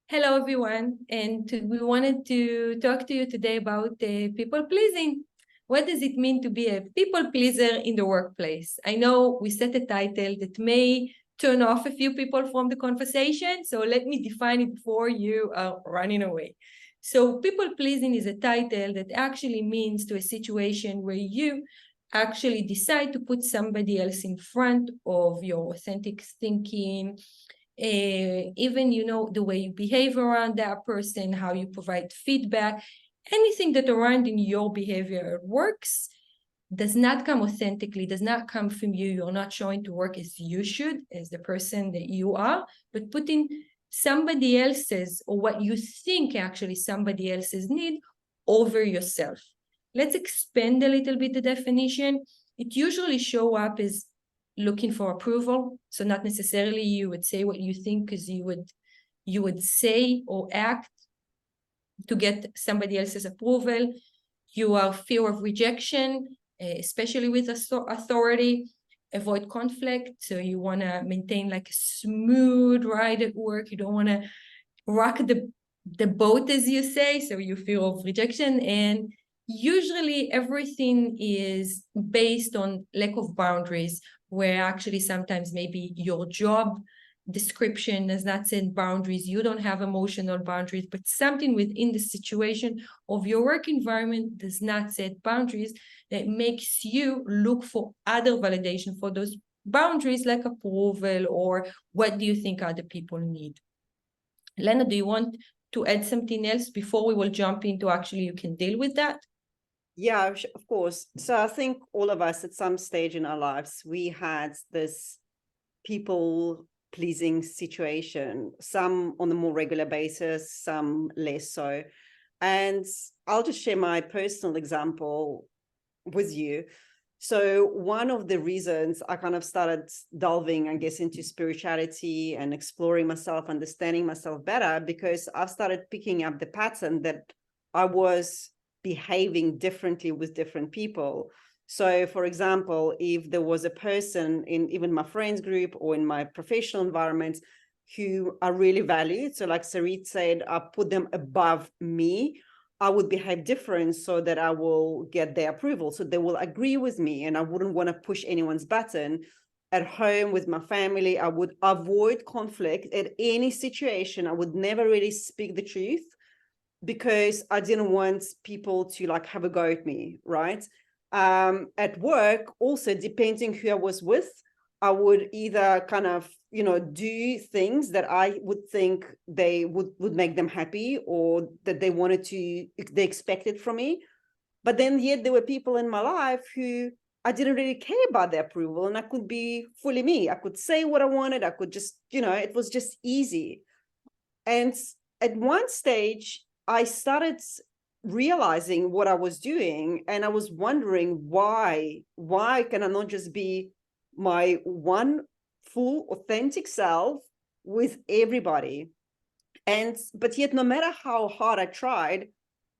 Hello, everyone. We wanted to talk to you today about people pleasing. What does it mean to be a people pleaser in the workplace? I know we set a title that may turn off a few people from the conversation, so let me define it before you are running away. So people pleasing is a title that actually means to a situation where you actually decide to put somebody else in front of your authentic thinking, even the way you behave around that person, how you provide feedback, anything that around in your behavior works does not come authentically, does not come from you. You're not showing to work as you should, as the person that you are, but putting somebody else's or what you think actually somebody else's need over yourself. Let's expand a little bit the definition. It usually show up as looking for approval. So not necessarily you would say what you think, because you would say or act to get somebody else's approval. You are fear of rejection, especially with authority. Avoid conflict. So you want to maintain like a smooth ride at work. You don't want to rock the boat, as you say. So you fear of rejection. And usually everything is based on lack of boundaries, where actually sometimes maybe your job description does not set boundaries. You don't have emotional boundaries, but something within the situation of your work environment does not set boundaries that makes you look for other validation for those boundaries, like approval or what do you think other people need. Lena, do you want to add something else before we will jump into actually you can deal with that? Yeah, of course. So I think all of us at some stage in our lives, we had this people pleasing situation, some on a more regular basis, some less so. And I'll just share my personal example with you. So one of the reasons I kind of started delving, I guess, into spirituality and exploring myself, understanding myself better, because I've started picking up the pattern that I was behaving differently with different people. So, for example, if there was a person in even my friends group or in my professional environment who I really valued, so like Sarit said, I put them above me, I would behave different so that I will get their approval. So they will agree with me and I wouldn't want to push anyone's button. At home with my family, I would avoid conflict at any situation. I would never really speak the truth because I didn't want people to like have a go at me, right? At work, also depending who I was with, I would either kind of, do things that I would think they would make them happy or that they expected from me. But then yet there were people in my life who I didn't really care about their approval, and I could be fully me. I could say what I wanted. I could just, it was just easy. And at one stage, I started realizing what I was doing, and I was wondering why can I not just be my one full authentic self with everybody? But yet no matter how hard I tried,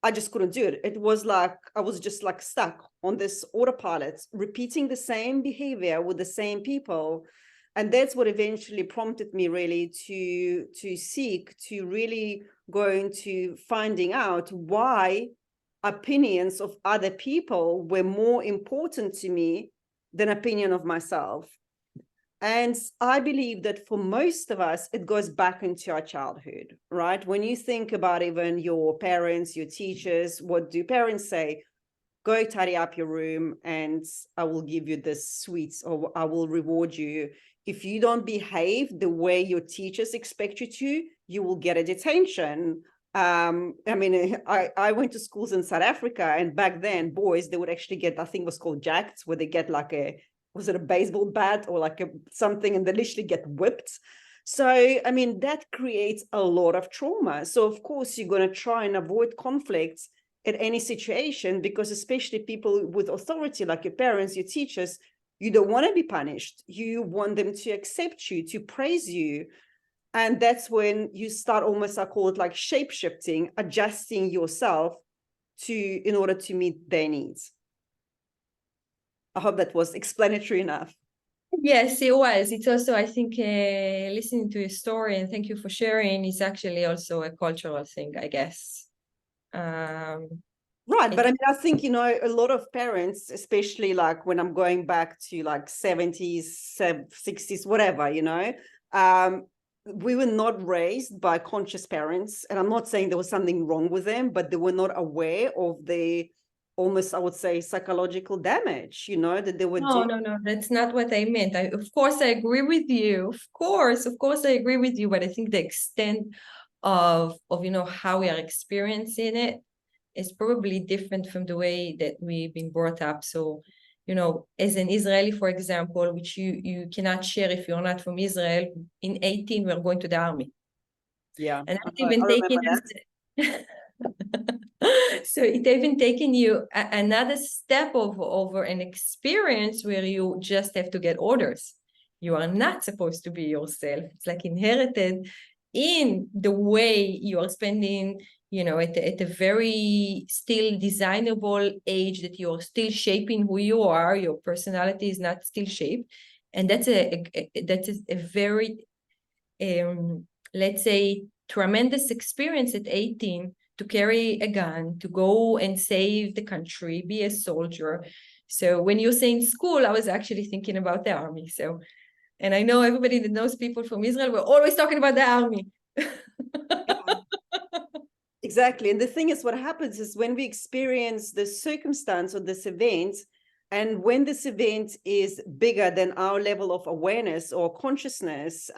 I just couldn't do it. It was like I was just like stuck on this autopilot, repeating the same behavior with the same people. And that's what eventually prompted me really to seek to really go into finding out why opinions of other people were more important to me than opinion of myself. And I believe that for most of us, it goes back into our childhood, right? When you think about even your parents, your teachers, what do parents say? Go tidy up your room and I will give you this sweets, or I will reward you. If you don't behave the way your teachers expect you to, you will get a detention. I went to schools in South Africa, and back then boys, they would actually get, I think it was called jacks, where they get like was it a baseball bat or like something, and they literally get whipped. So, that creates a lot of trauma. So of course you're going to try and avoid conflicts at any situation, because especially people with authority, like your parents, your teachers, you don't want to be punished. You want them to accept you, to praise you. And that's when you start almost, I call it like shape-shifting, adjusting yourself in order to meet their needs. I hope that was explanatory enough. Yes, it was. It's also, I think, listening to your story, and thank you for sharing, is actually also a cultural thing, I guess. Right. But I And mean, I think, you know, a lot of parents, especially like when I'm going back to like 70s, 60s, whatever, you know, we were not raised by conscious parents. And I'm not saying there was something wrong with them, but they were not aware of the almost, I would say, psychological damage, you know, that they were doing. no, that's not what I meant. Of course, I agree with you. Of course, I agree with you. But I think the extent of how we are experiencing it is probably different from the way that we've been brought up. So, as an Israeli, for example, which you cannot share if you're not from Israel, in 18, we're going to the army. Yeah, And I that's even taking remember us. So it even taken you another step over an experience where you just have to get orders. You are not supposed to be yourself. It's like inherited in the way you are spending, at a very still designable age, that you're still shaping who you are. Your personality is not still shaped. And that's a very, let's say, tremendous experience at 18 to carry a gun, to go and save the country, be a soldier. So when you're saying school, I was actually thinking about the army. So, and I know everybody that knows people from Israel, we're always talking about the army. Exactly. And the thing is, what happens is when we experience this circumstance or this event, and when this event is bigger than our level of awareness or consciousness,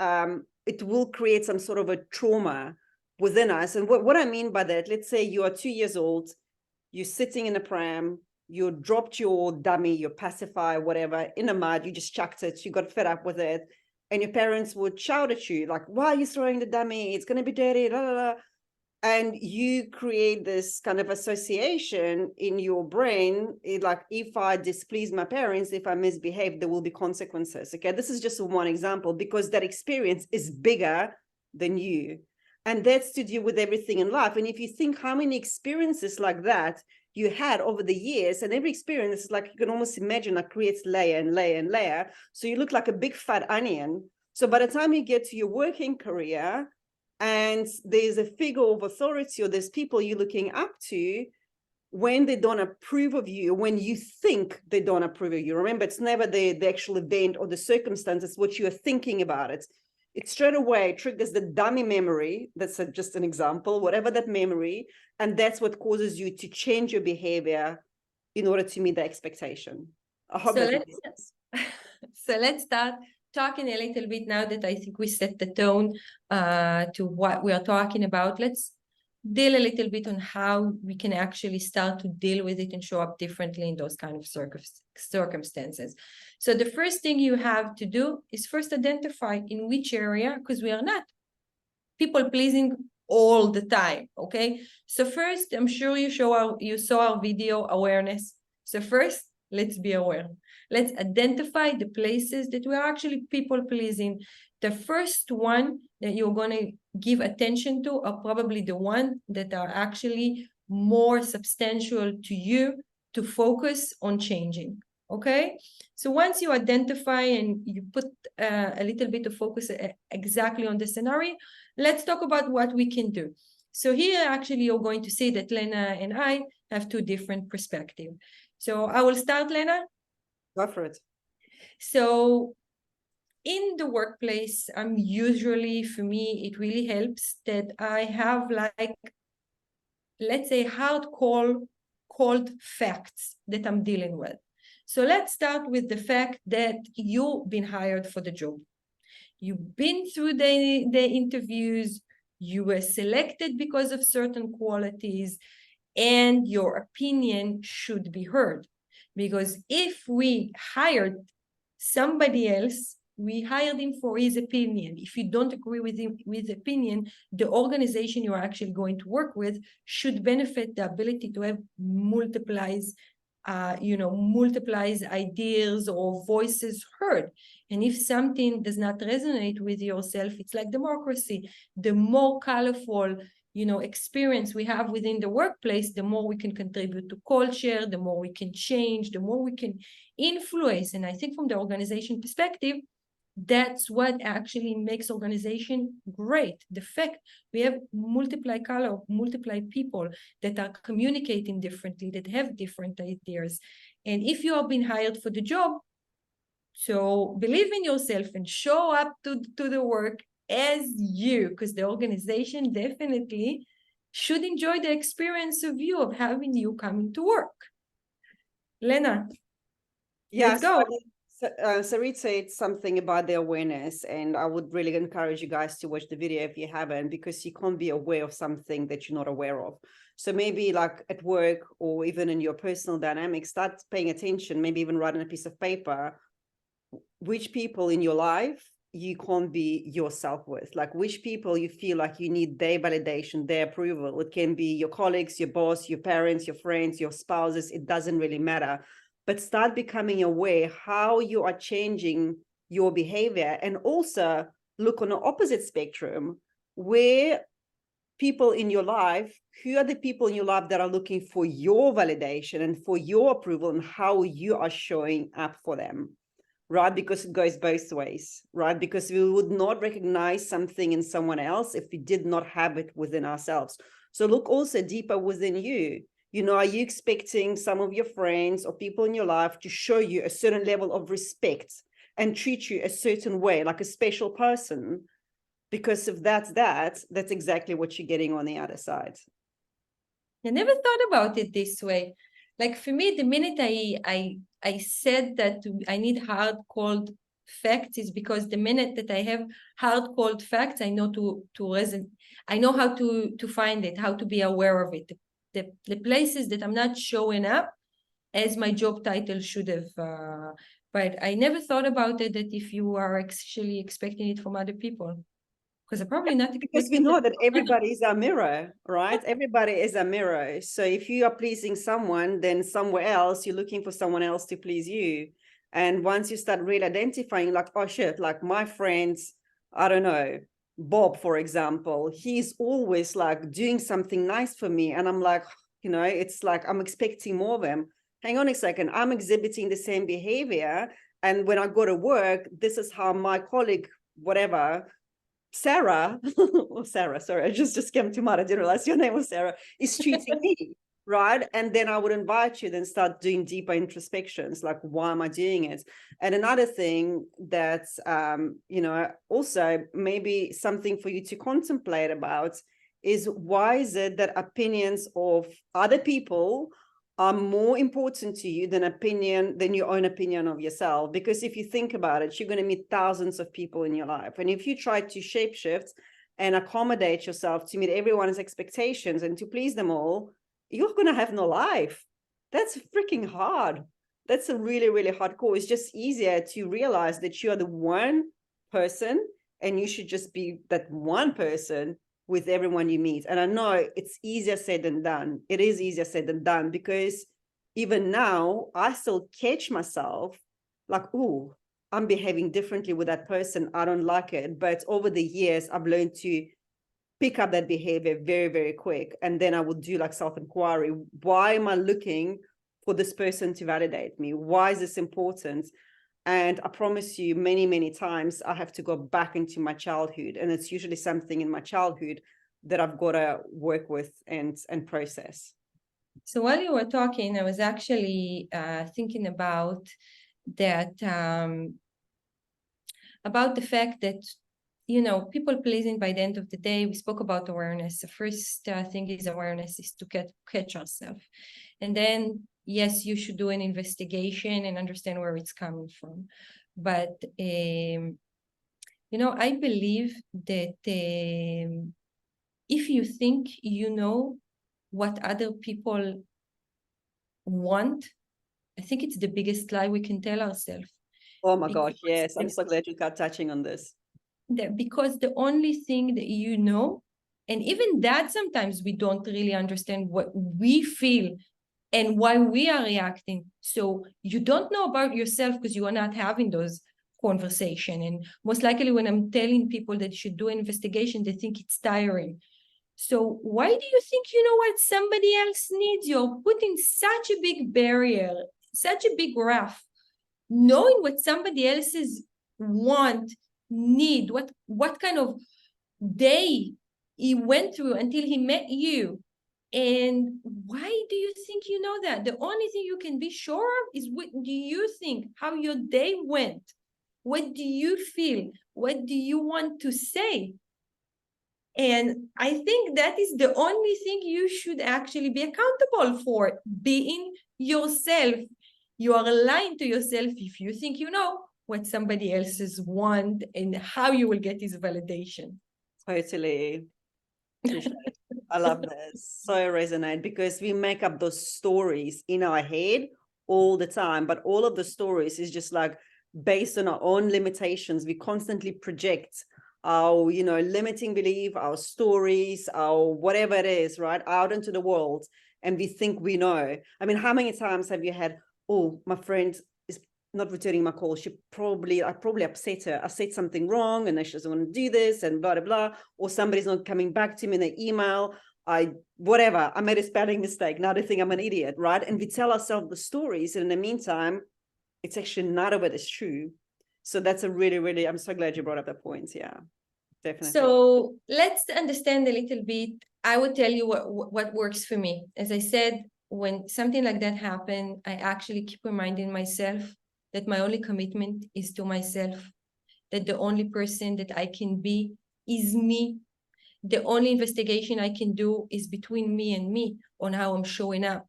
it will create some sort of a trauma within us. And what I mean by that, let's say you are 2 years old, you're sitting in a pram, you dropped your dummy, your pacifier, whatever, in the mud, you just chucked it, you got fed up with it. And your parents would shout at you, like, why are you throwing the dummy? It's going to be dirty, blah, blah, blah. And you create this kind of association in your brain, like, if I displease my parents, if I misbehave, there will be consequences. Okay, this is just one example, because that experience is bigger than you, and that's to do with everything in life. And if you think how many experiences like that you had over the years, and every experience is like, you can almost imagine, like, creates layer and layer and layer, so you look like a big fat onion. So by the time you get to your working career, and there's a figure of authority, or there's people you're looking up to, when they don't approve of you, when you think they don't approve of you, remember, it's never the actual event or the circumstance, it's what you're thinking about it. It straight away triggers the dummy memory. That's just an example, whatever that memory, and that's what causes you to change your behavior in order to meet the expectation. I hope that makes sense. So let's start talking a little bit, now that I think we set the tone to what we are talking about. Let's deal a little bit on how we can actually start to deal with it and show up differently in those kind of circumstances. So the first thing you have to do is first identify in which area, because we are not people pleasing all the time. Okay, so first, I'm sure you saw our video awareness. So first, let's be aware. Let's identify the places that we are actually people pleasing. The first one that you're going to give attention to are probably the one that are actually more substantial to you to focus on changing. Okay, so once you identify and you put a little bit of focus exactly on the scenario, let's talk about what we can do. So here, actually, you're going to see that Lena and I have two different perspectives. So I will start, Lena. Go for it. So in the workplace, usually, for me, it really helps that I have, like, let's say, cold facts that I'm dealing with. So let's start with the fact that you've been hired for the job. You've been through the interviews, you were selected because of certain qualities, and your opinion should be heard. Because if we hired somebody else, we hired him for his opinion. If you don't agree with him with opinion, the organization you are actually going to work with should benefit the ability to have multiplies ideas or voices heard. And if something does not resonate with yourself, it's like democracy. The more colorful, experience we have within the workplace, the more we can contribute to culture, the more we can change, the more we can influence. And I think from the organization perspective, that's what actually makes organization great. The fact we have multiple color, multiple people that are communicating differently, that have different ideas. And if you are being hired for the job, so believe in yourself and show up to the work as you, because the organization definitely should enjoy the experience of you, of having you coming to work. Lena, let's go. Sarit said something about the awareness, and I would really encourage you guys to watch the video if you haven't, because you can't be aware of something that you're not aware of. So maybe like at work or even in your personal dynamics, start paying attention, maybe even write on a piece of paper, which people in your life you can't be yourself with, like which people you feel like you need their validation, their approval. It can be your colleagues, your boss, your parents, your friends, your spouses. It doesn't really matter. But start becoming aware how you are changing your behavior, and also look on the opposite spectrum, where people in your life, who are the people in your life that are looking for your validation and for your approval, and how you are showing up for them, right? Because it goes both ways, right? Because we would not recognize something in someone else if we did not have it within ourselves. So look also deeper within you. Are you expecting some of your friends or people in your life to show you a certain level of respect and treat you a certain way, like a special person? Because if that's exactly what you're getting on the other side. I never thought about it this way. Like for me, the minute I said that I need hard cold facts is because the minute that I have hard cold facts, I know to resonate. I know how to find it, how to be aware of it. The places that I'm not showing up as my job title should have. But I never thought about it, that if you are actually expecting it from other people. Because I'm probably not, because we know that everybody is a mirror, right? Everybody is a mirror. So if you are pleasing someone, then somewhere else you're looking for someone else to please you. And once you start really identifying, like, oh shit, like my friends, I don't know, Bob, for example, he's always like doing something nice for me, and I'm like, it's like I'm expecting more of him. Hang on a second, I'm exhibiting the same behavior, and when I go to work, this is how my colleague, whatever, Sarah, sorry, I just came to mind, I didn't realize your name was Sarah, is treating me, right? And then I would invite you, then start doing deeper introspections, like, why am I doing it? And another thing that's, also maybe something for you to contemplate about is, why is it that opinions of other people are more important to you than your own opinion of yourself? Because if you think about it, you're going to meet thousands of people in your life. And if you try to shapeshift and accommodate yourself to meet everyone's expectations and to please them all, you're going to have no life. That's freaking hard. That's a really, really hard core. It's just easier to realize that you are the one person, and you should just be that one person with everyone you meet. And I know it's easier said than done. It is easier said than done, because even now I still catch myself like, oh, I'm behaving differently with that person. I don't like it. But over the years, I've learned to pick up that behavior very, very quick. And then I will do like self-inquiry. Why am I looking for this person to validate me? Why is this important? And I promise you, many, many times I have to go back into my childhood. And it's usually something in my childhood that I've got to work with and process. So while you were talking, I was actually thinking about that, about the fact that, people pleasing, by the end of the day, we spoke about awareness. The first thing is awareness, is to catch ourselves. And then, yes, you should do an investigation and understand where it's coming from. But, I believe that if you think you know what other people want, I think it's the biggest lie we can tell ourselves. Oh my gosh, yes. I'm so glad you got touching on this. Because the only thing that and even that sometimes we don't really understand what we feel and why we are reacting. So you don't know about yourself because you are not having those conversations. And most likely when I'm telling people that you should do an investigation, they think it's tiring. So why do you think you know what somebody else needs? You're putting such a big barrier, such a big graph, knowing what somebody else's want, need, what kind of day he went through until he met you. And why do you think you know that? The only thing you can be sure of is what do you think, how your day went? What do you feel? What do you want to say? And I think that is the only thing you should actually be accountable for, being yourself. You are aligned to yourself if you think you know what somebody else's want and how you will get his validation. Totally. I love this. So resonate, because we make up those stories in our head all the time, but all of the stories is just like based on our own limitations. We constantly project our, you know, limiting belief, our stories, our whatever it is, right, out into the world. And we think we know. I mean, how many times have you had, oh, my friend is not returning my call. I probably upset her. I said something wrong and she doesn't want to do this and blah, blah, blah. Or somebody's not coming back to me in the email. I made a spelling mistake. Now they think I'm an idiot, right? And we tell ourselves the stories. And in the meantime, it's actually none of it is true. So that's a really, really, I'm so glad you brought up that point. Yeah, definitely. So let's understand a little bit. I would tell you what works for me. As I said, when something like that happened, I actually keep reminding myself that my only commitment is to myself, that the only person that I can be is me. The only investigation I can do is between me and me on how I'm showing up.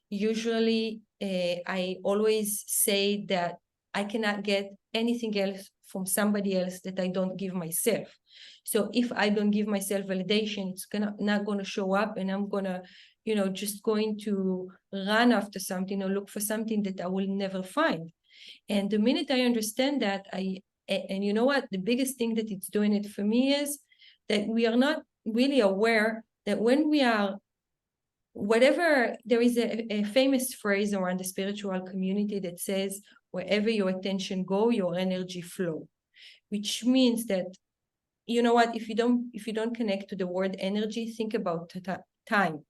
Usually, I always say that I cannot get anything else from somebody else that I don't give myself. So if I don't give myself validation, it's not gonna show up, and I'm gonna, just going to run after something or look for something that I will never find. And the minute I understand that, and you know what, the biggest thing that it's doing it for me is that we are not really aware that when we are whatever, there is a famous phrase around the spiritual community that says, wherever your attention go, your energy flow, which means that, you know what, if you don't connect to the word energy, think about time.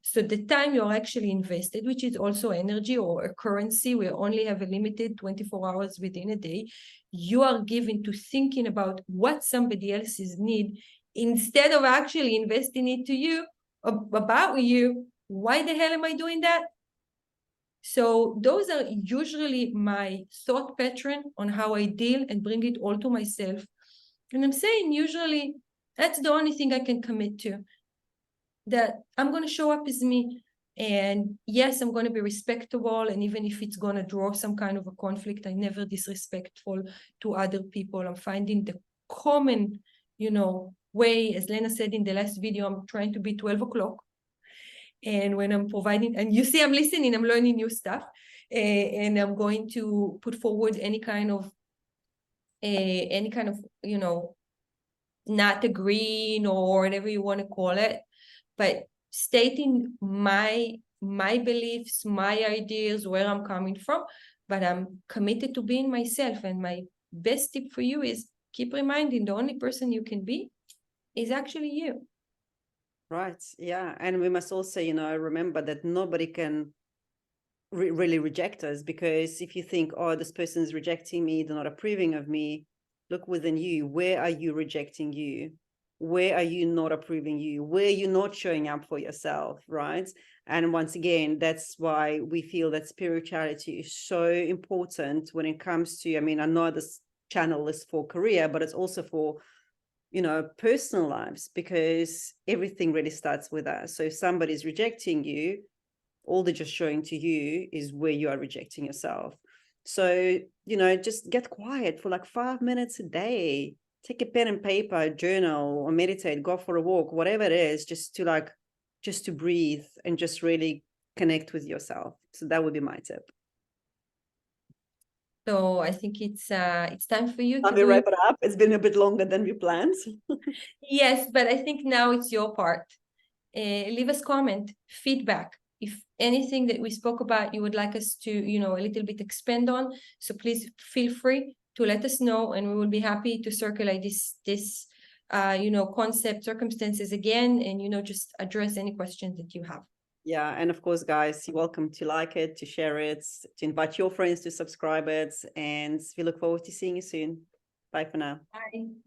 So the time you're actually invested, which is also energy or a currency, we only have a limited 24 hours within a day, you are given to thinking about what somebody else's need instead of actually investing it to you, about you. Why the hell am I doing that? So those are usually my thought pattern on how I deal and bring it all to myself. And I'm saying usually that's the only thing I can commit to, that I'm going to show up as me. And yes, I'm going to be respectable. And even if it's going to draw some kind of a conflict, I'm never disrespectful to other people. I'm finding the common, way. As Lena said in the last video, I'm trying to be 12 o'clock. And when I'm providing, and you see I'm listening, I'm learning new stuff. And I'm going to put forward any kind of, not agreeing or whatever you want to call it, but stating my beliefs, my ideas, where I'm coming from, but I'm committed to being myself. And my best tip for you is keep reminding the only person you can be is actually you. Right. Yeah. And we must also, remember that nobody can really reject us, because if you think, oh, this person is rejecting me, they're not approving of me, look within you. Where are you rejecting you? Where are you not approving you? Where are you not showing up for yourself, right? And once again, that's why we feel that spirituality is so important when it comes to, I know this channel is for career, but it's also for, personal lives, because everything really starts with us. So if somebody's rejecting you, all they're just showing to you is where you are rejecting yourself. So, just get quiet for like 5 minutes a day. Take a pen and paper, journal, or meditate, go for a walk, whatever it is, just to breathe and just really connect with yourself. So that would be my tip. So I think it's time for you to wrap it up. It's been a bit longer than we planned. Yes, but I think now it's your part. Leave us comment, feedback. If anything that we spoke about, you would like us to, a little bit expand on, so please feel free to let us know, and we will be happy to circulate this concept, circumstances again, and, just address any questions that you have. Yeah, and of course, guys, you're welcome to like it, to share it, to invite your friends to subscribe it, and we look forward to seeing you soon. Bye for now. Bye.